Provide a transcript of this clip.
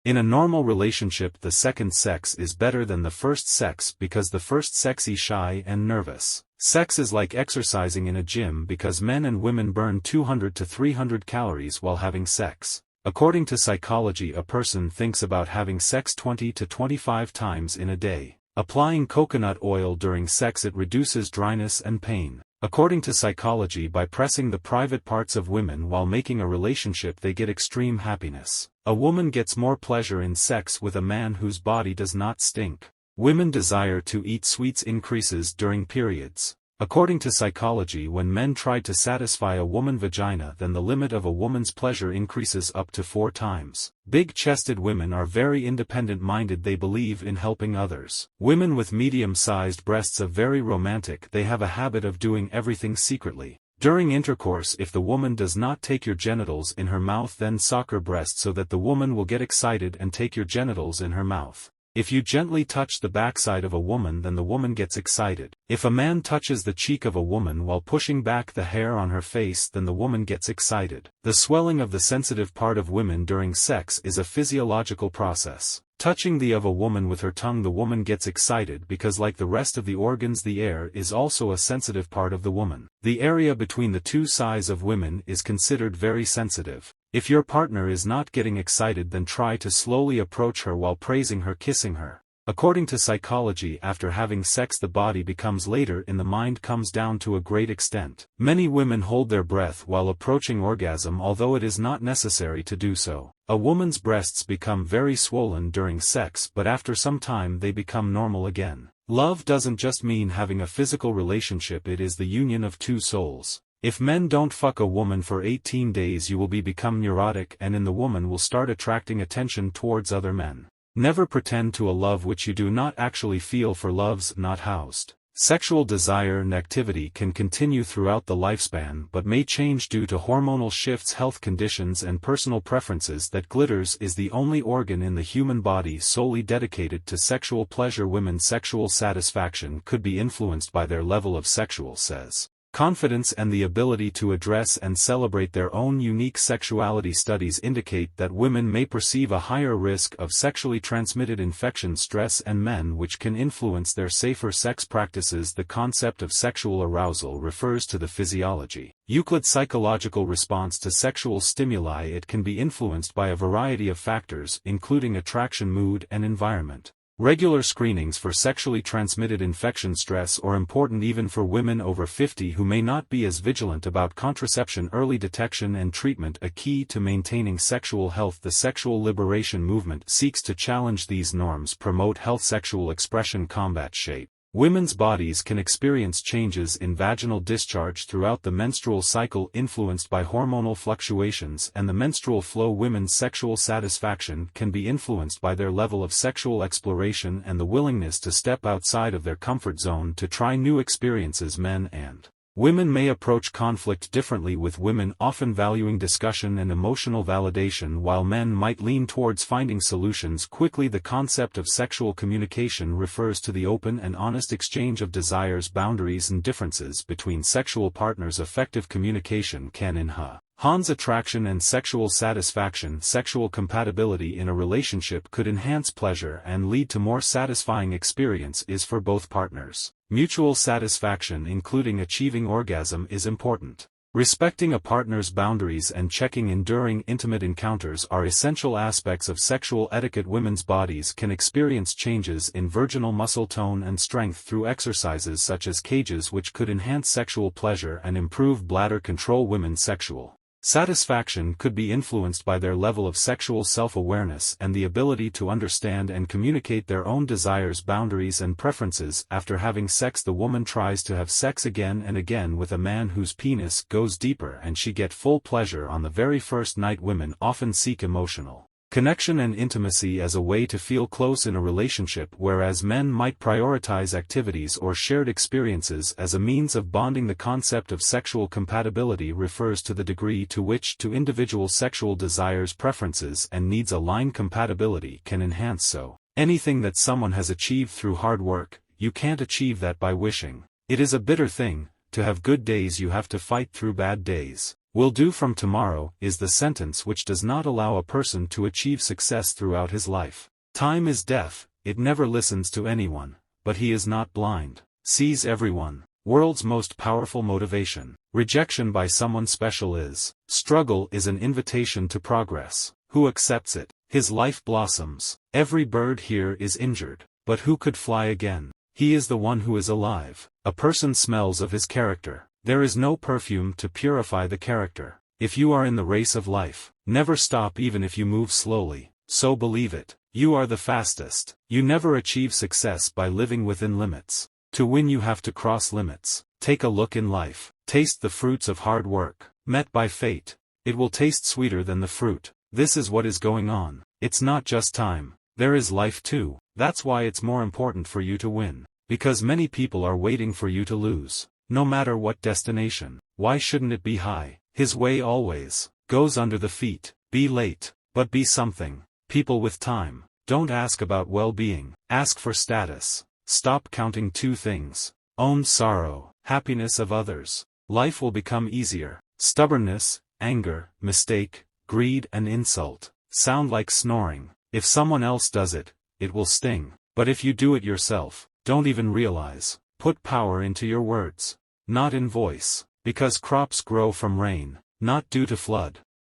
In a normal relationship, the second sex is better than the first sex because the first sex is shy and nervous. Sex is like exercising in a gym because men and women burn 200 to 300 calories while having sex. According to psychology, a person thinks about having sex 20 to 25 times in a day. Applying coconut oil during sex, it reduces dryness and pain. According to psychology, by pressing the private parts of women while making a relationship, they get extreme happiness. A woman gets more pleasure in sex with a man whose body does not stink. Women desire to eat sweets increases during periods. According to psychology, when men try to satisfy a woman's vagina, then the limit of a woman's pleasure increases up to 4 times. Big-chested women are very independent-minded. They believe in helping others. Women with medium-sized breasts are very romantic. They have a habit of doing everything secretly. During intercourse, if the woman does not take your genitals in her mouth, then suck her breast so that the woman will get excited and take your genitals in her mouth. If you gently touch the backside of a woman, then the woman gets excited. If a man touches the cheek of a woman while pushing back the hair on her face, then the woman gets excited. The swelling of the sensitive part of women during sex is a physiological process. Touching the of a woman with her tongue, the woman gets excited because, like the rest of the organs, the air is also a sensitive part of the woman. The area between the two sides of women is considered very sensitive. If your partner is not getting excited, then try to slowly approach her while praising her, kissing her. According to psychology, after having sex, the body becomes later and the mind comes down to a great extent. Many women hold their breath while approaching orgasm, although it is not necessary to do so. A woman's breasts become very swollen during sex, but after some time they become normal again. Love doesn't just mean having a physical relationship, it is the union of two souls. If men don't fuck a woman for 18 days, you will become neurotic, and in the woman will start attracting attention towards other men. Never pretend to a love which you do not actually feel, for love's not housed. Sexual desire and activity can continue throughout the lifespan but may change due to hormonal shifts, health conditions and personal preferences. That glitters is the only organ in the human body solely dedicated to sexual pleasure. Women's sexual satisfaction could be influenced by their level of sexual confidence and the ability to address and celebrate their own unique sexuality. Studies indicate that women may perceive a higher risk of sexually transmitted infection stress and men, which can influence their safer sex practices. The concept of sexual arousal refers to the physiology, Euclid's psychological response to sexual stimuli. It can be influenced by a variety of factors, including attraction, mood, and environment. Regular screenings for sexually transmitted infection stress are important even for women over 50 who may not be as vigilant about contraception. Early detection and treatment a key to maintaining sexual health. The sexual liberation movement seeks to challenge these norms, promote health, sexual expression, combat shape. Women's bodies can experience changes in vaginal discharge throughout the menstrual cycle influenced by hormonal fluctuations and the menstrual flow. Women's sexual satisfaction can be influenced by their level of sexual exploration and the willingness to step outside of their comfort zone to try new experiences. Men and women may approach conflict differently, with women often valuing discussion and emotional validation while men might lean towards finding solutions quickly. The concept of sexual communication refers to the open and honest exchange of desires, boundaries and differences between sexual partners. Effective communication can enhance attraction and sexual satisfaction. Sexual compatibility in a relationship could enhance pleasure and lead to more satisfying experiences for both partners. Mutual satisfaction, including achieving orgasm, is important. Respecting a partner's boundaries and checking in during intimate encounters are essential aspects of sexual etiquette. Women's bodies can experience changes in virginal muscle tone and strength through exercises such as cages, which could enhance sexual pleasure and improve bladder control. Women's sexual satisfaction could be influenced by their level of sexual self-awareness and the ability to understand and communicate their own desires, boundaries and preferences. After having sex, the woman tries to have sex again and again with a man whose penis goes deeper and she get full pleasure on the very first night. Women often seek emotional connection and intimacy as a way to feel close in a relationship, whereas men might prioritize activities or shared experiences as a means of bonding. The concept of sexual compatibility refers to the degree to which two individual sexual desires, preferences and needs align. Compatibility can enhance anything that someone has achieved through hard work. You can't achieve that by wishing. It is a bitter thing. To have good days, you have to fight through bad days. "Will do from tomorrow" is the sentence which does not allow a person to achieve success throughout his life. Time is deaf, it never listens to anyone, but he is not blind, sees everyone. World's most powerful motivation. Rejection by someone special is. Struggle is an invitation to progress. Who accepts it? His life blossoms. Every bird here is injured, but who could fly again? He is the one who is alive. A person smells of his character. There is no perfume to purify the character. If you are in the race of life, never stop even if you move slowly. So believe it. You are the fastest. You never achieve success by living within limits. To win you have to cross limits. Take a look in life. Taste the fruits of hard work. Met by fate. It will taste sweeter than the fruit. This is what is going on. It's not just time. There is life too. That's why it's more important for you to win. Because many people are waiting for you to lose. No matter what destination. Why shouldn't it be high? His way always goes under the feet. Be late, but be something. People with time. Don't ask about well-being. Ask for status. Stop counting two things. Own sorrow, happiness of others. Life will become easier. Stubbornness, anger, mistake, greed and insult sound like snoring. If someone else does it, it will sting. But if you do it yourself, don't even realize. Put power into your words. Not in voice. Because crops grow from rain, not due to flood.